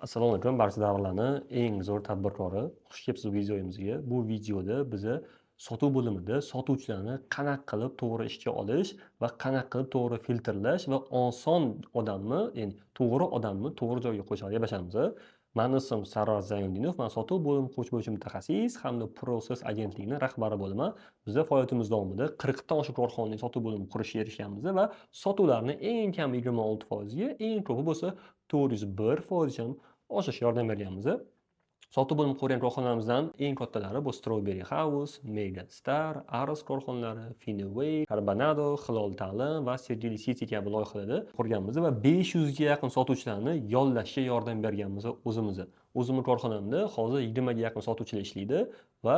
Assalomu alaykum barcha davrlarni eng zo'r tadbirkori. Xush kelibsiz videomizga. Bu videoda biza sotuv bo'limida sotuvchilarni qanaqa qilib to'g'ri ishga olish va qanaqa qilib to'g'ri filtrlash va oson odamni, ya'ni to'g'ri odamni to'g'ri joyga qo'yish haqida gaplashamiz. Mani ismim Sarvar Zaynuddinov. Men sotuv bo'lim qo'yish bo'yicha mutaxassis hamda Process agentligining rahbari bo'laman. Bizda faoliyatimiz davomida 40 dan oshiq korxonaning sotuv bo'limini qurishga erishganmiz va sotuvlarni eng kam 26% ga, eng ko'pi bo'lsa 401% ham oshishga yordam berganmiz. Sotib bo'lib qurgan korxonalarimizdan eng kattalari bu Strawberry House, Mega Star, Aros korxonalari, Finaway, Carbonado, Hilol ta'lim va Sergeli City kabi loyihalarda qurganmiz va 500 ga yaqin sotuvchilarni yollashga yordam berganmiz o'zimiz. O'zimning korxonamda hozir 20 ga yaqin sotuvchilar ishlaydi va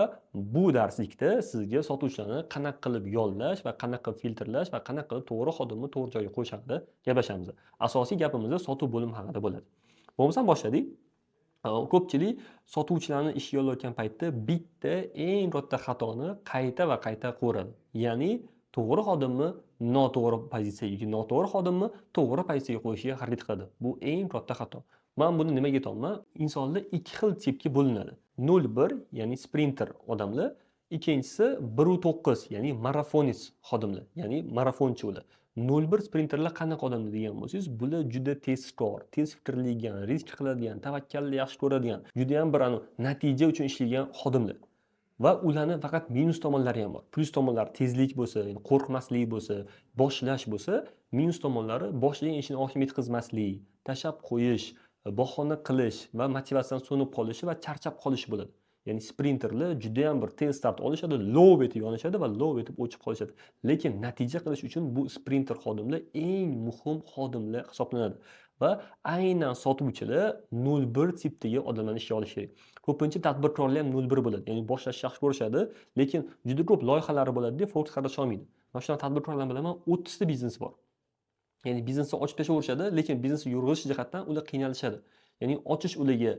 bu darslikda sizga sotuvchilarni qanaqa qilib yollash va qanaqa qilib filtrlash va qanaqa qilib to'g'ri xodimni to'g'ri joyga qo'yish haqida gaplashamiz. Asosiy gapimiz sotuv bo'limi haqida bo'ladi. Bo'lmasam boshladik. Ko'pchilik sotuvchilarni ishga yollayotgan paytda bitta eng katta xatoni qayta va qayta ko'radi. Ya'ni to'g'ri xodimni noto'g'ri pozitsiyaga yoki noto'g'ri xodimni to'g'ri pozitsiyaga qo'yishga harakat qiladi. Bu eng katta xato. Men buni nimaga aytyapman? Insonlar ikki xil tipga bo'linadi. 0-1 ya'ni sprinter odamlar, ikkinchisi 1-9 ya'ni marafonist xodimlar, ya'ni marafonchi ular. 0-1 sprinterlar qanaqa odamlar degan bo'lsangiz, bular juda tezkor, tez fikrlaydigan, risk qiladigan, tavakkalni yaxshi ko'radigan, juda ham bir natija uchun ishlaydigan xodimlar. Va ularni faqat minus tomonlari ham bor. Plus tomonlari tezlik bo'lsa, ya'ni qo'rqmaslik bo'lsa, boshlash bo'lsa, minus tomonlari boshlagan ishini oxiriga yetkazmaslik, tashlab qo'yish, bahona qilish va motivatsiyadan so'nib qolishi va charchab qolish bo'ladi. Ya'ni sprinterlar juda ham bir tez start olishadi, low etib yonishadi va low etib o'chib qolishadi. Lekin natija qilish uchun bu sprinter xodimlar eng muhim xodimlar hisoblanadi. Va aynan sotuvchilar 0-1 tipdagi odamlarni ishga olish kerak. Ko'pincha tadbirkorlar ham 0-1 bo'ladi. Ya'ni boshlashni yaxshi ko'rishadi, lekin juda ko'p loyihalari bo'ladi-da, fokus qarash olmaydi. Mana shunaqa tadbirkorlarni bilaman, 30 ta biznesi bor. Ya'ni biznesni ochib tashlaverishadi, lekin biznesni yurg'izish jihatdan ular qiynalishadi. Ya'ni ochish ularga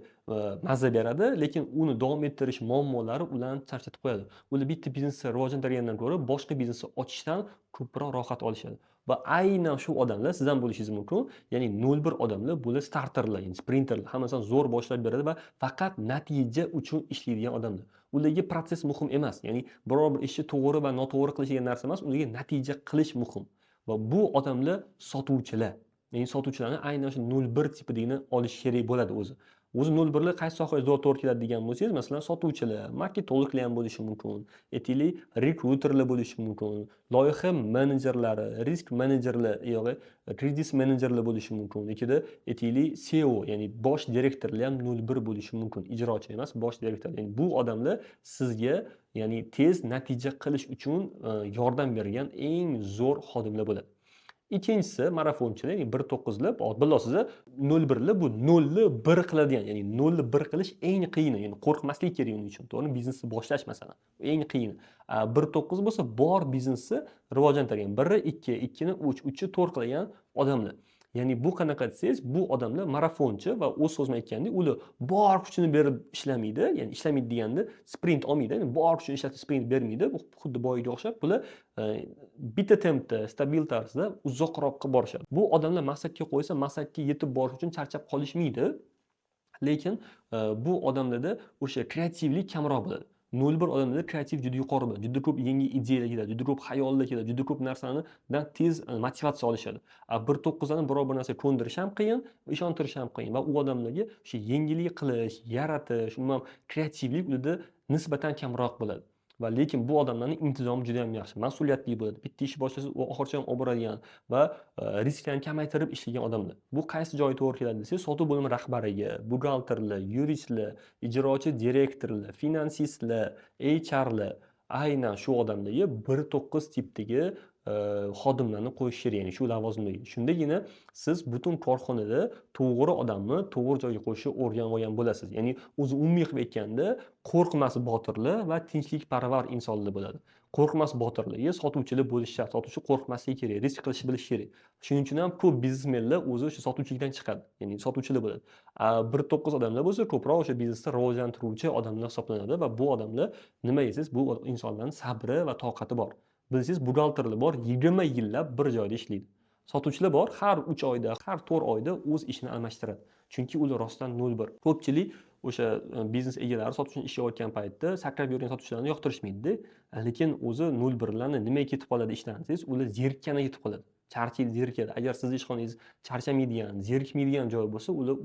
mazza beradi, lekin uni davom ettirish muammolari ularni charchatib qo'yadi. Ular bitta biznesni rivojlantirgandan ko'ra boshqa biznesni ochishdan ko'proq rohat olishadi. Va aynan shu odamlar siz ham bo'lishingiz mumkin. Ya'ni 0-1 odamlar bular starterlar, ya'ni sprinterlar. Hammasidan zo'r boshlab beradi va faqat natija uchun ishlaydigan odamlar. Ularga protsess muhim emas. Ya'ni biror bir ishni to'g'ri va noto'g'ri qilish degan narsa emas, ularga natija qilish muhim. Va bu odamlar sotuvchilar. Ya'ni sotuvchilarni aynan shu 0-1 tipidagini olish kerak bo'ladi o'zi. O'zi 0-1lar qaysi sohaga zo'r to'g'ri keladi degan bo'lsangiz, masalan, sotuvchilar, marketologlar ham bo'lishi mumkin, aytaylik, rekruterlar bo'lishi mumkin, loyiha menejerlari, risk menejerlar yoki kredit menejerlar bo'lishi mumkin. Ikkida aytaylik, SEO, ya'ni bosh direktorlar ham 0-1 bo'lishi mumkin. Ijrochi emas, bosh direktor. Ya'ni bu odamlar sizga ya'ni tez natija qilish uchun yordam bergan eng zo'r xodimlar bo'ladi. Ikkinchisi marafonchilar, ya'ni 1-9lar, bilasiz, 0-1lar bu 0 ni 1 qiladigan, ya'ni 0 ni 1 qilish eng qiyini, ya'ni qo'rqmaslik kerak uning uchun. To'g'rimi? Biznesni boshlash masalan, eng qiyini. 1-9 bo'lsa bor biznesni rivojlantirgan, 1-2, 2-ni 3, 3-ni 4 qilgan odamlar. Ya'ni bu qanaqa desangiz, bu odamlar marafonchi va o'z so'zim aytgandek, ular bor kuchini berib ishlamaydi. Ya'ni ishlamaydi deganda sprint olmaydi. Ya'ni bor kuchini ishlatib sprint bermaydi. Bu xuddi boyiga o'xshab, bular bitta tempda, stabil tarzda uzoqroqqa borishadi. Bu odamlar maqsadga qo'ysa, maqsadga yetib borish uchun charchab qolishmaydi. Lekin bu odamlarda o'sha kreativlik kamroq bo'ladi. 0-1 odamlarda kreativ juda yuqori bo'ladi. Juda ko'p yangi ideyalar keladi, juda ko'p xayollar keladi, juda ko'p narsadan tez motivatsiya olishadi. 1-9larni biror bir narsaga ko'ndirish ham qiyin, ishontirish ham qiyin va u odamlarga o'sha yengillik qilish, yaratish, umuman kreativlik ularda nisbatan kamroq bo'ladi. Va lekin bu odamlarning intizomi juda ham yaxshi, mas'uliyatli bo'ladi. Bitta ish boshlasa, u oxirigacha ham olib boradigan va risklarni kamaytirib ishlagan odamlar. Bu qaysi joyga to'g'ri keladi desangiz, sotuv bo'limi rahbariga, buxgalterlar, yuristlar, ijrochi direktorlar, finansistlar, HRlar, aynan shu odamlarga 1-9 tipdagi xodimlarni qo'yish kerak, ya'ni shu lavozimlarga. Shundagina siz butun korxonada to'g'ri odamni to'g'ri joyga qo'yishni o'rganib olgan bo'lasiz. Ya'ni o'zi umumiy qilib aytganda, qo'rqmas botirlar va tinchlikparvar insonlar bo'ladi. Qo'rqmas botirlarga sotuvchilar bo'lish shart. Sotuvchi qo'rqmasligi kerak, risk qilishni bilishi kerak. Shuning uchun ham ko'p biznesmenlar o'zi o'sha sotuvchilikdan chiqadi. Ya'ni sotuvchilar bo'ladi. 1-9 odamlar bo'lsa, ko'proq o'sha biznesni rivojlantiruvchi odamlar hisoblanadi va bu odamlar nima desangiz, bu insonlarning sabri va toqati bor. Bilsangiz, buxgalterlar bor, 20 yillab bir joyda ishlaydi. Sotuvchilar bor, har 3 oyda, har 4 oyda o'z ishini almashtiradi. Chunki ular rostdan 0-1. Ko'pchilik o'sha biznes egalari sotuvchini ishlayotgan paytda sakrab yurgan sotuvchilarni yoqtirishmaydi-da. Lekin o'zi 0-1larni nimaga ketib qoladi ishdan desangiz, ular zerikkaniga ketib qoladi. Charchaydi, zerikadi. Agar sizni ishxonangiz charchamaydigan, zerikmaydigan joy bo'lsa, ular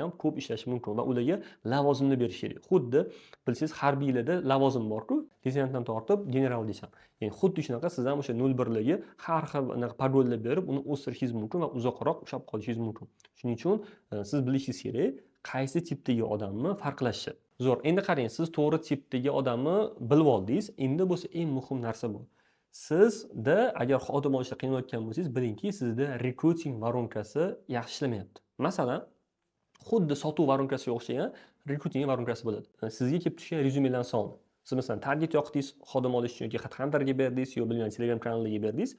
ham ko'p ishlashi mumkin va ularga lavozimni berish kerak. Xuddi bilsangiz harbiylarda lavozim bor-ku, leytenantdan tortib generalgacha. Ya'ni xuddi shunaqa siz ham o'sha 0-1larga har xil anaqa parollar berib, uni o'stirishingiz mumkin va uzoqroq ushlab qolishingiz mumkin. Shuning uchun siz bilishingiz kerak, qaysi tipdagi odamni farqlashi. Zo'r. Endi qarang, siz to'g'ri tipdagi odamni bilib oldingiz. Endi bo'lsa eng muhim narsa bu. Sizda agar xodim olishda qiynalgan bo'lsangiz, bilingki, sizda rekruting voronkasi yaxshi ishlamayapti. Masalan, xuddi sotuv voronkasiga o'xshagan rekruting voronkasi bo'ladi. Sizga kelib tushgan rezyumelar soni. Siz masalan target yoqdingiz xodim olish uchun yoki HeadHunter'ga berdingiz yo bilmayman Telegram kanaliga berdingiz,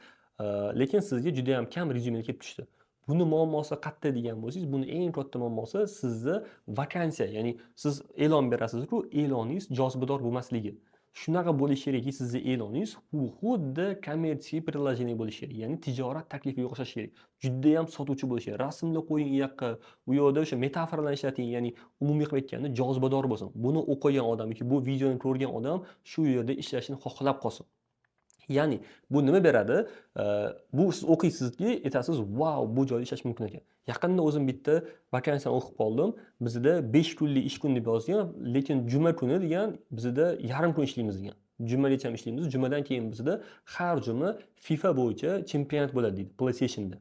lekin sizga juda ham kam rezyumelar kelib tushdi. Buni muammosi qayerda degan bo'lsangiz, buni eng katta muammosi sizni vakansiya, ya'ni siz e'lon berasiz-ku, e'loningiz jozibador bo'lmasligi. Shunaqa bo'lishi kerakki, sizni e'loningiz xuddi kommersiya приложение bo'lishi kerak, ya'ni tijorat taklifiga o'xshashi kerak. Juda ham sotuvchi bo'lishi kerak. Rasmlar qo'ying u yoqqa, u yoqda o'sha metaforalarni ishlating, ya'ni umumiy qilib aytganda jozibador bo'lsin. Buni o'qigan odam yoki bu videoni ko'rgan odam shu yerda ishlashni xohlab qolsin. Ya'ni bu nima beradi? Bu siz o'qiysizki, aytasiz, "Vau, bu joyda ishlash mumkin ekan." Yaqinda o'zim bitta vakansiyani o'qib qoldim. Bizda 5 kunlik ish kuni deb yozgan, lekin juma kuni degan bizda yarim kun ishlaymiz degan. Jumagacha ham ishlaymiz. Jumadan keyin bizda har juma FIFA bo'yicha chempionat bo'ladi deydi PlayStationda.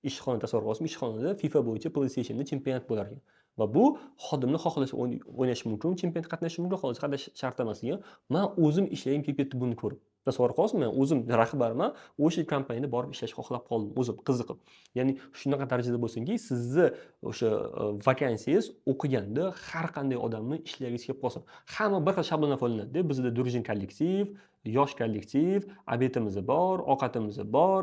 Ishxona tasavvur qilasiz, ishxonada FIFA bo'yicha PlayStationda chempionat bo'lar ekan. Va bu xodimni xohlasa o'ynashi mumkin, chempionatda qatnashishi mumkin, xohlasa qatnashish shart emas degan. Men o'zim ishlagim kelib ketdi buni ko'rib. Tasavvur qilasizmi? Men o'zim rahbarman, o'sha kompaniyada borib ishlashga xohlab qoldim, o'zim qiziqib. Ya'ni shunaqa darajada bo'lsinki, sizni o'sha vakansiyangiz o'qiganda har qanday odamni ishlagingiz kelib qolsin. Hamma bir xil shablondan foydalanadi. Bizda Durjin kollektiv, yosh kollektiv, obedimiz bor, ovqatimiz bor,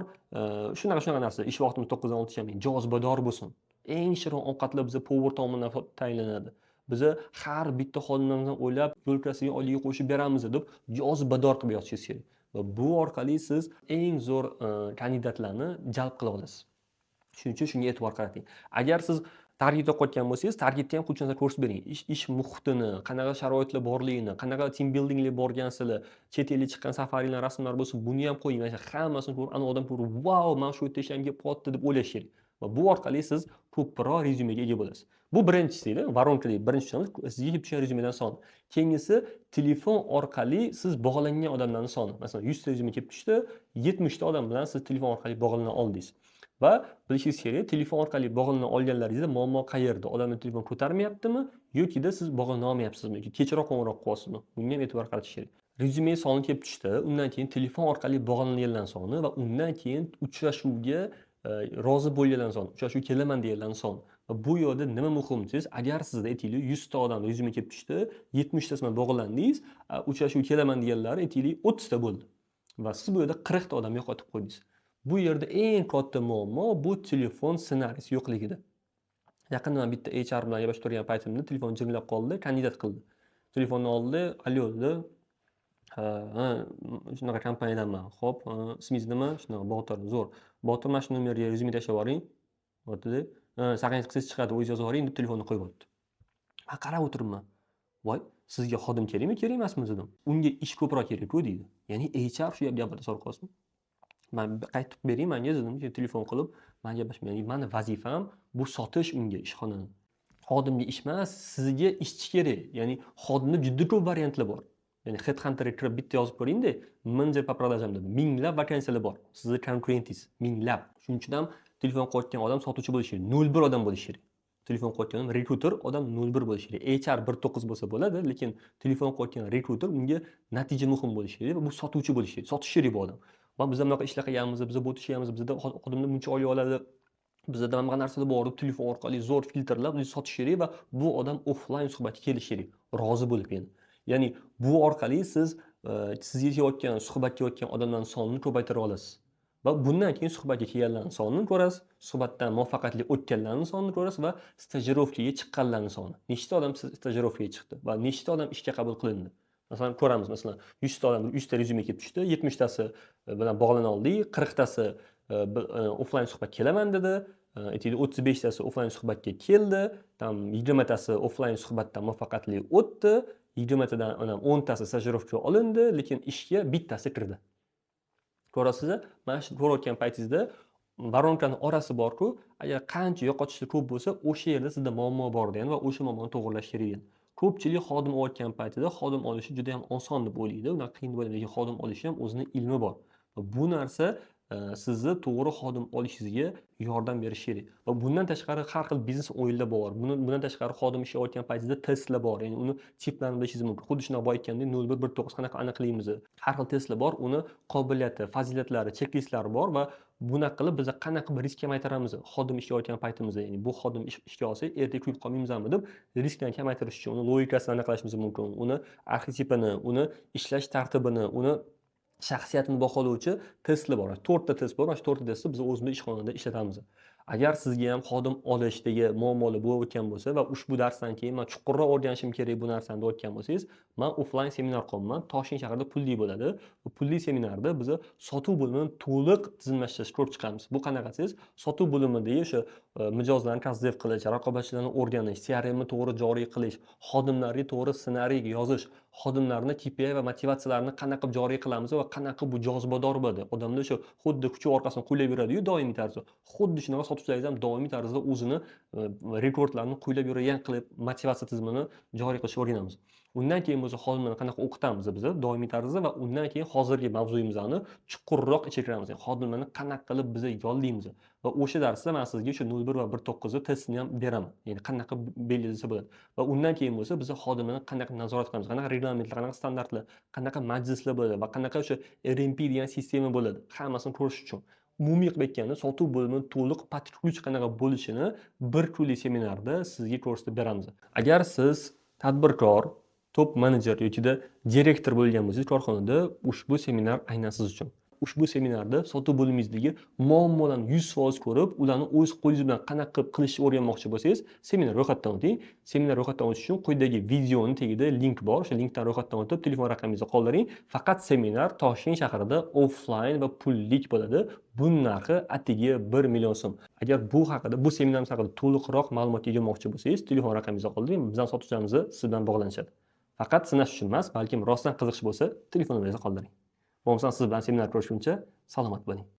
shunaqa narsa. Ish vaqtimiz 9 dan 6 ham jozibador bo'lsin. Eng shirin ovqatlar bizda Power tomonidan tayinlanadi. Biza har bitta xodimimizdan o'ylab yo'lkasiga oylikga qo'shib beramiz deb jozibador qilib yozishingiz kerak. Va bu orqali siz eng zo'r kandidatlarni jalb qila olasiz. Shuning uchun shunga e'tibor qarating. Agar siz target o'qiyotgan bo'lsangiz, targetni ham qancha ko'rsatib bering. Ish muhitini, qanaqa sharoitlar borligini, qanaqa team buildingga borgansizlar, chet elga chiqqan safaringlar, rasmlar bo'lsa, buni ham qo'ying. Mana hammasini ko'rib, ana odam ko'rib, "Vau, men shu yerda ishlamga kelib qoldi" deb o'ylash kerak. Va bu orqali siz ko'proq rezyumega ega bo'lasiz. Bu birinchisi, voronkadagi birinchi tushunamiz, sizga kelib tushgan rezyumedan soni. Keyingisi telefon orqali siz bog'langan odamlarning soni. Masalan, 100 ta rezyume kelib tushdi, 70 ta odam bilan siz telefon orqali bog'lana oldingiz. Va bilishingiz kerak, telefon orqali bog'lana olganlaringizda muammo qayerda? Odamlar telefon ko'tarmayaptimi yoki-da siz bog'lana olmayapsizmi yoki kechroq qo'ng'iroq qilyapsizmi? Bunga ham e'tibor qaratish kerak. Rezyume soni kelib tushdi, undan keyin telefon orqali bog'langanlar soni va undan keyin uchrashuvga rozi bo'lganlar soni, uchrashuvga kelaman deganlar soni. Va bu yerda nima muhim desangiz, agar sizda aytaylik 100 ta odam rezyume kelib tushdi, 70 tasi bilan bog'landingiz, uchrashuvga kelaman deganlar aytaylik 30 ta bo'ldi. Va siz bu yerda 40 ta odam yo'qotib qo'ydingiz. Bu yerda eng katta muammo bu telefon ssenariysi yo'qligida. Yaqinda men bitta HR bilan gaplashib turgan paytimda telefon jiringlab qoldi, kandidat qildi. Telefonni oldi, "Alyo" dedi. Shunaqa kompaniyadanman. Xo'p, ismingiz nima? Shunaqa Botir. Zo'r. Botir, mana shu nomerga rezyume tashlab yuboring. Dedi. Saqlangiz qilsangiz chiqadi, o'zingiz yozib yuboring deb telefonni qo'yib yubordi. Men qarab o'tiribman. Voy, sizga xodim kerakmi, kerak emasmi dedim. Unga ish ko'proq kerak-ku deydi. Ya'ni HR shu gapni so'rab qo'yasizmi? Men qaytib bering menga dedim, telefon qilib, men gaplashmayman. Ya'ni meni vazifam bu sotish unga ishxonani. Xodimga ish emas, sizga ishchi kerak. Ya'ni xodimda juda ko'p variantlar bor. Ya'ni HeadHunter'ga kirib bitta yozib ko'ring-da, "Manager по продажам" dedi. Minglab vakansiyalar bor. Sizni konkurentingiz minglab. Shuning uchun ham telefon qo'yayotgan odam sotuvchi bo'lishi kerak. 0-1 odam bo'lishi kerak. Telefon qo'yayotgan odam rekruter odam 0-1 bo'lishi kerak. HR 1-9 bo'lsa bo'ladi, lekin telefon qo'yayotgan rekruter unga natija muhim bo'lishi kerak va bu sotuvchi bo'lishi kerak. Sotish kerak bu odam. Va biz ham bunaqa ishlar qilganmiz, biz bu ishlaymiz, bizda xodimlar buncha oylik oladi. Bizda hamma narsalar bor, telefon orqali zo'r filtrlab sotish kerak va bu odam offlayn suhbatga kelishi kerak. Rozi bo'lib yana. Ya'ni bu orqali siz sizga kelayotgan, suhbatga kelayotgan odamlarning sonini ko'paytira olasiz. Va bundan keyin suhbatga kelganlarning sonini ko'rasiz, suhbatdan muvaffaqiyatli o'tganlarning sonini ko'rasiz va stajirovkaga chiqqanlarning soni. Nechta odam stajirovkaga chiqdi va nechta odam ishga qabul qilindi? Masalan, ko'ramiz, masalan, 100 ta odam 100 ta rezyume kelib tushdi, 70 tasi bilan bog'lana oldik, 40 tasi offlayn suhbat kelaman dedi, aytaylik 35tasi offlayn suhbatga keldi, tam 20tasi offlayn suhbatdan muvaffaqiyatli o'tdi, 20tadan 10tasi stajirovka olindi, lekin ishga bittasi kirdi. Ko'rasizmi? Mana shu ko'rayotgan paytingizda baronkani orasi bor-ku, agar qancha yo'qotishlar ko'p bo'lsa, o'sha yerda sizda muammo bor degani va o'sha muammoni to'g'irlash kerak degani. Ko'pchilik xodim olayotgan paytida xodim olishi juda ham oson deb o'ylaydi. Unaqa qiyin bo'lmaydi, lekin xodim olishi ham o'zini ilmi bor. Va bu narsa sizni to'g'ri xodim olishingizga yordam berishi kerak. Va bundan tashqari har xil biznes o'yinlar bor. Bundan tashqari xodim ishlayotgan paytingizda testlar bor. Ya'ni uni tiplarni bilishingiz mumkin. Xuddi shunaqa boya aytgandek 0119 qanaqa aniqlaymiz? Har xil testlar bor. Uni qobiliyati, fazilatlari, cheklistlari bor va bunaqa qilib biz qanaqa bir risk kamaytiramiz xodim ishlayotgan paytimizda. Ya'ni bu xodim ishga olsak, ertaga kuyib qolmaymizmi deb riskni kamaytirish uchun uni logikasini aniqlashimiz mumkin. Uni arxetipini, uni ishlash tartibini, uni shaxsiyatini baholovchi testlar bor. 4 ta test bor. Mana shu 4 ta testni biz o'zimiz ishxonada ishlatamiz. Agar sizga ham xodim olishdagi muammolar bo'layotgan bo'lsa va ushbu darsdan keyin men chuqurroq o'rganishim kerak bu narsani deyotgan bo'lsangiz, men offlayn seminar qilaman. Toshkent shahrida pulli bo'ladi. Bu pulli seminarda biz sotuv bo'limini to'liq tizimlashtirish ko'rib chiqamiz. Bu qanaqa desangiz, sotuv bo'limidagi o'sha mijozlarni tasdiq qilish, raqobatchilarni o'rganish, CRMni to'g'ri joriy qilish, xodimlarga to'g'ri ssenariy yozish, xodimlarni KPI va motivatsiyalarini qanaqa qilib joriy qilamiz va qanaqa bu jozibador bo'ladi. Odamlar o'sha xuddi kuchi orqasidan qo'llab yuradi-yu doimiy tarzda. Xuddi shunaqa sotuvchilaringiz ham doimiy tarzda o'zini rekordlarni qo'llab yuradigan qilib motivatsiya tizimini joriy qilishni o'rganamiz. Undan keyin bo'lsa xodimlarni qanaqa o'qitamiz biz doimiy tarzda va undan keyin hozirgi mavzuyimizni chuqurroq ichiga kiramiz. Ya'ni xodimlarni qanaqa qilib biz yollaymiz va o'sha darsda men sizga o'sha 01 va 19 testini ham beraman. Ya'ni qanaqa belgilasa bo'ladi. Va undan keyin bo'lsa biz xodimlarni qanaqa nazorat qilamiz, qanaqa reglamentlar, qanaqa standartlar, qanaqa majlislar bo'ladi va qanaqa o'sha RMP degan sistema bo'ladi. Hammasini ko'rish uchun umumiy qilib aytganda sotuv bo'limini to'liq podключ qanaqa bo'lishini bir kunlik seminarda sizga ko'rsatib beramiz. Agar siz tadbirkor, top menejer yoki direktor bo'lgan bo'lsangiz korxonada, ushbu seminar aynan siz uchun. Ushbu seminarda sotuv bo'limingizdagi muammolarni 100% ko'rib, ularni o'z qo'lingiz bilan qanaqa qilib qilishni o'rganmoqchi bo'lsangiz, seminar ro'yxatdan o'ting. Seminar ro'yxatdan o'tish uchun quyidagi videoning tagida link bor. O'sha linkdan ro'yxatdan o'tib, telefon raqamingizni qoldiring. Faqat seminar Toshkent shahrida offlayn va pullik bo'ladi. Buning narxi atigi 1 million so'm. Agar bu haqida, bu seminarimiz haqida to'liqroq ma'lumot olmoqchi bo'lsangiz, telefon raqamingizni qoldiring. Bizning sotuvchilarimiz siz bilan bog'lanishadi. Faqat sinash uchun emas, balkim rostdan qiziqish bo'lsa, telefoningizni qoldiring. Bo'lmasa siz bilan seminar ko'rishguncha salomat bo'ling.